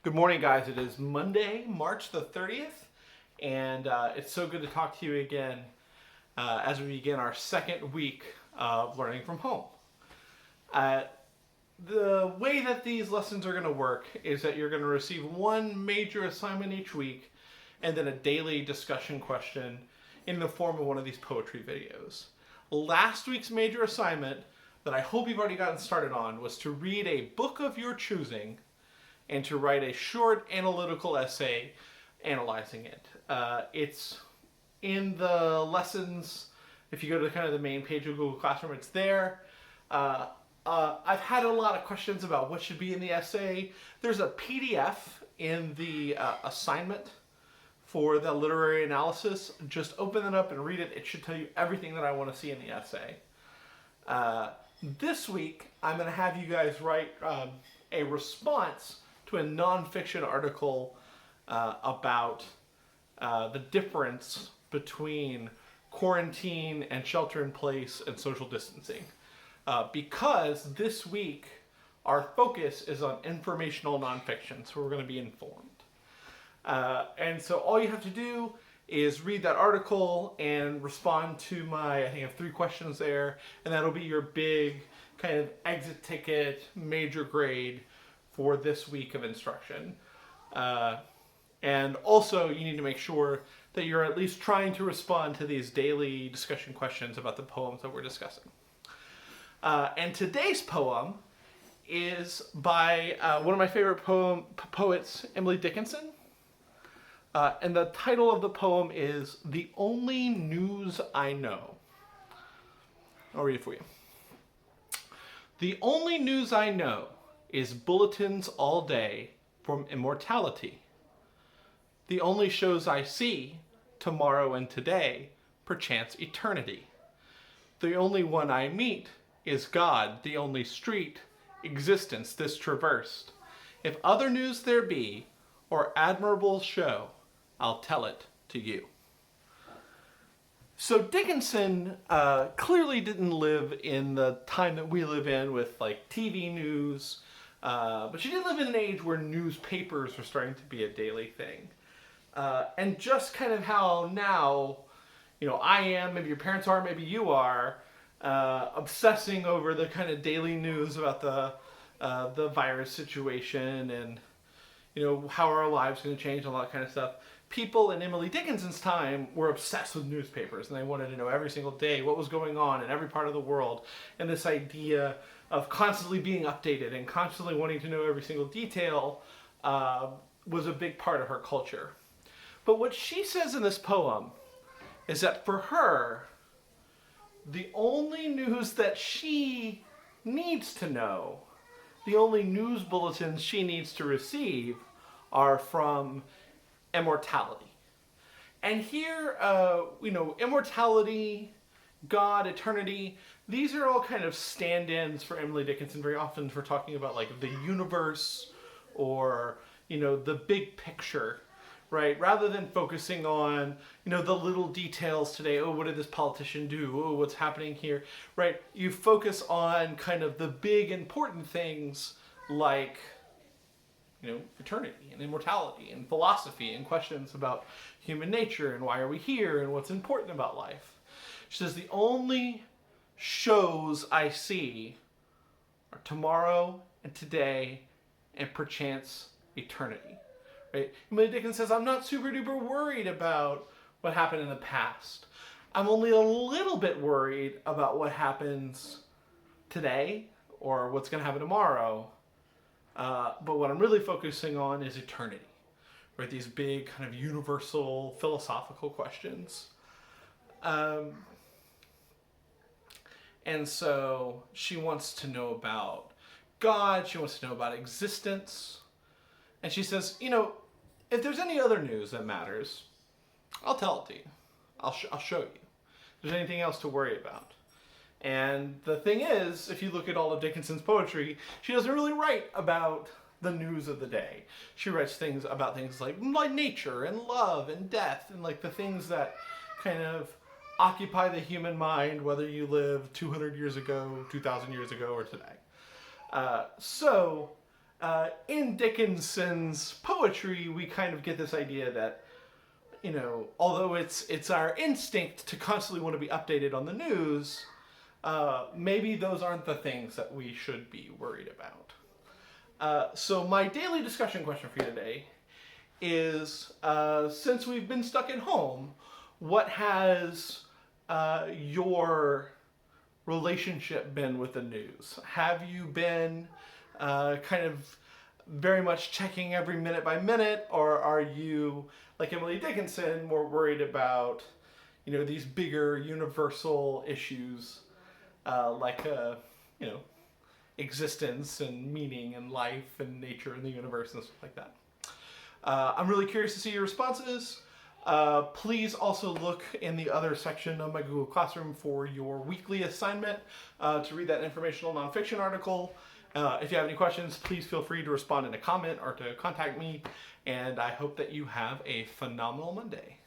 Good morning, guys. It is Monday, March the 30th, and it's so good to talk to you again as we begin our second week of learning from home. The way that these lessons are going to work is that you're going to receive one major assignment each week and then a daily discussion question in the form of one of these poetry videos. Last week's major assignment that I hope you've already gotten started on was to read a book of your choosing and to write a short analytical essay analyzing it. It's in the lessons. If you go to kind of the main page of Google Classroom, it's there. I've had a lot of questions about what should be in the essay. There's a PDF in the assignment for the literary analysis. Just open it up and read it. It should tell you everything that I want to see in the essay. This week, I'm going to have you guys write a response to a nonfiction article about the difference between quarantine and shelter in place and social distancing. Because this week our focus is on informational nonfiction, so we're going to be informed. And so all you have to do is read that article and respond to I think I have 3 questions there, and that'll be your big kind of exit ticket, major grade for this week of instruction. And also you need to make sure that you're at least trying to respond to these daily discussion questions about the poems that we're discussing. And today's poem is by one of my favorite poets, Emily Dickinson. And the title of the poem is "The Only News I Know." I'll read it for you. The only news I know is bulletins all day from immortality. The only shows I see, tomorrow and today, perchance eternity. The only one I meet is God, the only street, existence this traversed. If other news there be, or admirable show, I'll tell it to you. So Dickinson clearly didn't live in the time that we live in with like TV news, but she did live in an age where newspapers were starting to be a daily thing. And just kind of how now, I am, maybe your parents are, maybe you are, obsessing over the kind of daily news about the virus situation and, how are our lives going to change and all that kind of stuff. People in Emily Dickinson's time were obsessed with newspapers, and they wanted to know every single day what was going on in every part of the world. And this idea of constantly being updated and constantly wanting to know every single detail was a big part of her culture. But what she says in this poem is that for her, the only news that she needs to know, the only news bulletins she needs to receive are from immortality. And here, immortality, God, eternity, these are all kind of stand-ins for Emily Dickinson. Very often we're talking about like the universe or, the big picture, right? Rather than focusing on, the little details today. Oh, what did this politician do? Oh, what's happening here, right? You focus on kind of the big important things like, eternity and immortality and philosophy and questions about human nature and why are we here and what's important about life. She says, the only shows I see are tomorrow and today and perchance eternity. Right? Emily Dickinson says, I'm not super duper worried about what happened in the past. I'm only a little bit worried about what happens today or what's going to happen tomorrow. But what I'm really focusing on is eternity, right? These big kind of universal philosophical questions. And so she wants to know about God. She wants to know about existence. And she says, if there's any other news that matters, I'll tell it to you. I'll show you. If there's anything else to worry about. And the thing is, if you look at all of Dickinson's poetry, she doesn't really write about the news of the day. She writes about things like nature and love and death and like the things that kind of occupy the human mind, whether you live 200 years ago, 2,000 years ago, or today. So in Dickinson's poetry, we kind of get this idea that, you know, although it's our instinct to constantly want to be updated on the news, maybe those aren't the things that we should be worried about. So my daily discussion question for you today is, since we've been stuck at home, what has your relationship been with the news? Have you been kind of very much checking every minute by minute, or are you, like Emily Dickinson, more worried about, you know, these bigger universal issues like you know, existence and meaning and life and nature and the universe and stuff like that? I'm really curious to see your responses. Please also look in the other section of my Google Classroom for your weekly assignment to read that informational nonfiction article. If you have any questions, please feel free to respond in a comment or to contact me, and I hope that you have a phenomenal Monday.